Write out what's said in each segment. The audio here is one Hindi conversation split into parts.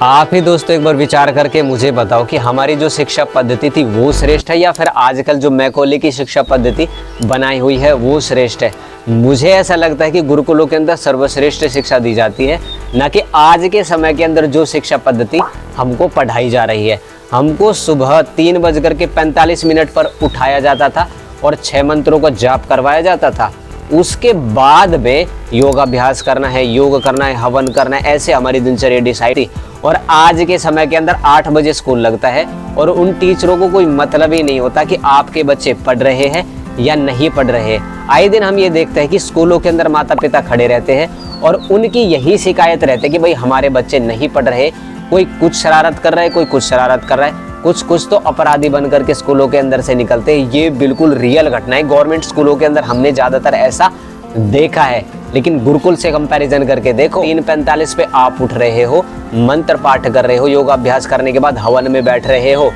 आप ही दोस्तों एक बार विचार करके मुझे बताओ कि हमारी जो शिक्षा पद्धति थी वो श्रेष्ठ है या फिर आजकल जो मैकॉले की शिक्षा पद्धति बनाई हुई है वो श्रेष्ठ है। मुझे ऐसा लगता है कि गुरुकुलों के अंदर सर्वश्रेष्ठ शिक्षा दी जाती है, ना कि आज के समय के अंदर जो शिक्षा पद्धति हमको पढ़ाई जा रही है। हमको सुबह 3:45 पर उठाया जाता था और 6 मंत्रों का जाप करवाया जाता था। उसके बाद में योगाभ्यास करना है, योग करना है, हवन करना है, ऐसे हमारी दिनचर्या डिसाइड थी। और आज के समय के अंदर 8 बजे स्कूल लगता है और उन टीचरों को कोई मतलब ही नहीं होता कि आपके बच्चे पढ़ रहे हैं या नहीं पढ़ रहे हैं। आए दिन हम ये देखते हैं कि स्कूलों के अंदर माता पिता खड़े रहते हैं और उनकी यही शिकायत रहती है कि भाई हमारे बच्चे नहीं पढ़ रहे, कोई कुछ शरारत कर रहा है, कोई कुछ शरारत कर रहा है, कुछ तो अपराधी बन करके स्कूलों के अंदर से निकलते हैं। ये बिल्कुल रियल घटना है। गवर्नमेंट स्कूलों के अंदर हमने ज़्यादातर ऐसा देखा है, लेकिन गुरुकुल से कंपैरिजन करके देखो, 3:45 पे आप उठ रहे हो, मंत्र पाठ कर रहे हो, योगाभ्यास करने के बाद हवन में बैठ रहे हो।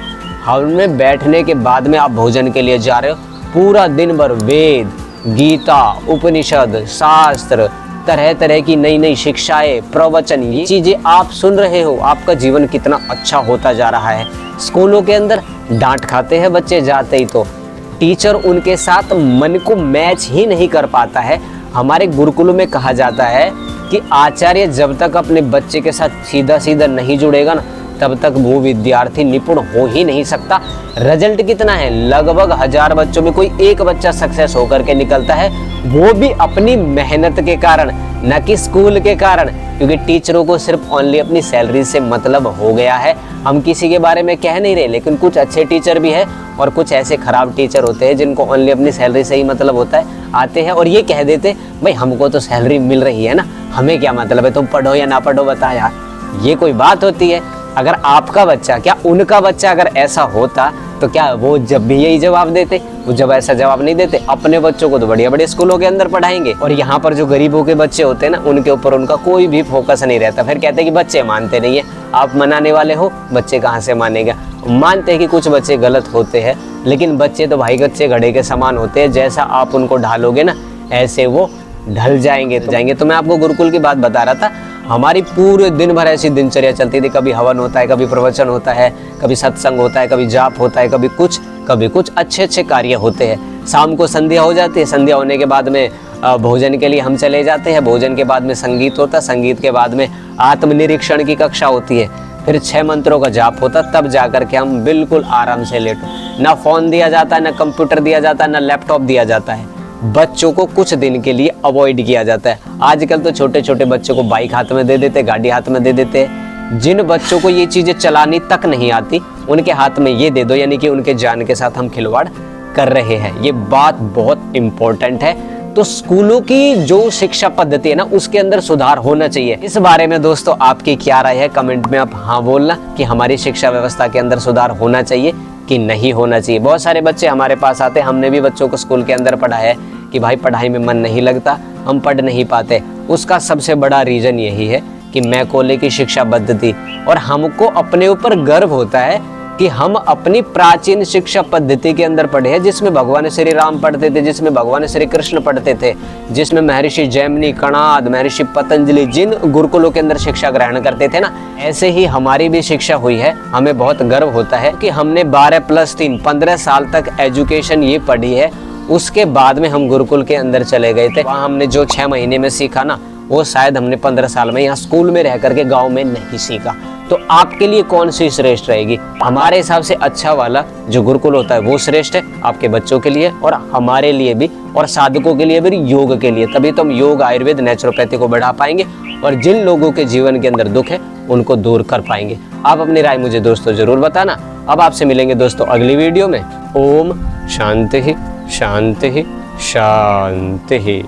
हवन में बैठने के बाद में आप भोजन के लिए जा रहे हो। पूरा दिन भर वेद, गीता, उपनिषद, शास्त्र, तरह तरह की नई नई शिक्षाएं, प्रवचन, ये चीजें आप सुन रहे हो। आपका जीवन कितना अच्छा होता जा रहा है। स्कूलों के अंदर डांट खाते हैं बच्चे जाते ही, तो टीचर उनके साथ मन को मैच ही नहीं कर पाता है। हमारे गुरुकुलों में कहा जाता है कि आचार्य जब तक अपने बच्चे के साथ सीधा सीधा नहीं जुड़ेगा ना, तब तक वो विद्यार्थी निपुण हो ही नहीं सकता। रिजल्ट कितना है, लगभग 1000 बच्चों में कोई एक बच्चा सक्सेस होकर के निकलता है, वो भी अपनी मेहनत के कारण, न कि स्कूल के कारण, क्योंकि टीचरों को सिर्फ ओनली अपनी सैलरी से मतलब हो गया है। हम किसी के बारे में कह नहीं रहे, लेकिन कुछ अच्छे टीचर भी है और कुछ ऐसे खराब टीचर होते हैं जिनको ओनली अपनी सैलरी से ही मतलब होता है। आते हैं और ये कह देते भाई हमको तो सैलरी मिल रही है ना, हमें क्या मतलब है, तुम पढ़ो या ना पढ़ो, बता यार। ये कोई बात होती है? अगर आपका बच्चा, क्या उनका बच्चा अगर ऐसा होता तो क्या वो जब भी यही जवाब देते? वो जब ऐसा जवाब नहीं देते। अपने बच्चों को तो बढ़िया बढ़िया स्कूलों के अंदर पढ़ाएंगे और यहाँ पर जो गरीबों के बच्चे होते हैं ना, उनके ऊपर उनका कोई भी फोकस नहीं रहता। फिर कहते हैं कि बच्चे मानते नहीं है। आप मनाने वाले हो, बच्चे कहाँ से मानेगा? मानते हैं कि कुछ बच्चे गलत होते हैं, लेकिन बच्चे तो भाई कच्चे घड़े के समान होते हैं। जैसा आप उनको ढालोगे ना, ऐसे वो ढल जाएंगे। तो मैं आपको गुरुकुल की बात बता रहा था। हमारी पूरे दिन भर ऐसी दिनचर्या चलती थी। कभी हवन होता है, कभी प्रवचन होता है, कभी सत्संग होता है, कभी जाप होता है, कभी कुछ अच्छे कार्य होते हैं। शाम को संध्या हो जाती है। संध्या होने के बाद में भोजन के लिए हम चले जाते हैं। भोजन के बाद में संगीत होता है। संगीत के बाद में आत्मनिरीक्षण की कक्षा होती है। फिर 6 मंत्रों का जाप होता, तब जाकर के हम बिल्कुल आराम से लेटो। ना फोन दिया जाता है, ना कंप्यूटर दिया जाता है, ना लैपटॉप दिया जाता है। बच्चों को कुछ दिन के लिए अवॉइड किया जाता है। आजकल तो छोटे छोटे बच्चों को बाइक हाथ में दे देते, गाड़ी हाथ में दे देते हैं। जिन बच्चों को ये चीजें चलानी तक नहीं आती, उनके हाथ में ये दे दो, यानी कि उनके जान के साथ हम खिलवाड़ कर रहे हैं। ये बात बहुत इंपॉर्टेंट है। तो स्कूलों की जो शिक्षा पद्धति है ना, उसके अंदर सुधार होना चाहिए। इस बारे में दोस्तों आपकी क्या राय है? कमेंट में आप हाँ बोलना कि हमारी शिक्षा व्यवस्था के अंदर सुधार होना चाहिए कि नहीं होना चाहिए। बहुत सारे बच्चे हमारे पास आते हैं, हमने भी बच्चों को स्कूल के अंदर पढ़ाया है कि भाई पढ़ाई में मन नहीं लगता, हम पढ़ नहीं पाते। उसका सबसे बड़ा रीजन यही है कि मैकॉले की शिक्षा पद्धति, और हमको अपने ऊपर गर्व होता है कि हम अपनी प्राचीन शिक्षा पद्धति के अंदर पढ़े हैं, जिसमें भगवान श्री राम पढ़ते थे, जिसमें भगवान श्री कृष्ण पढ़ते थे, जिसमें महर्षि जैमिनी, कणाद, महर्षि पतंजलि जिन गुरुकुलों के अंदर शिक्षा ग्रहण करते थे ना, ऐसे ही हमारी भी शिक्षा हुई है। हमें बहुत गर्व होता है कि हमने 12+3 15 साल तक एजुकेशन ये पढ़ी है। उसके बाद में हम गुरुकुल के अंदर चले गए थे। वहाँ हमने जो 6 महीने में सीखा ना, वो शायद हमने 15 साल में यहाँ स्कूल में रह करके गाँव में नहीं सीखा। तो आपके लिए कौन सी श्रेष्ठ रहेगी? हमारे हिसाब से अच्छा वाला जो गुरुकुल होता है वो श्रेष्ठ है आपके बच्चों के लिए, और हमारे लिए भी, और साधकों के लिए भी, योग के लिए। तभी तो हम योग, आयुर्वेद, नेचुरोपैथी को बढ़ा पाएंगे और जिन लोगों के जीवन के अंदर दुख है उनको दूर कर पाएंगे। आप अपनी राय मुझे दोस्तों जरूर बताना। अब आपसे मिलेंगे दोस्तों अगली वीडियो में। ओम शांति शांति शांति।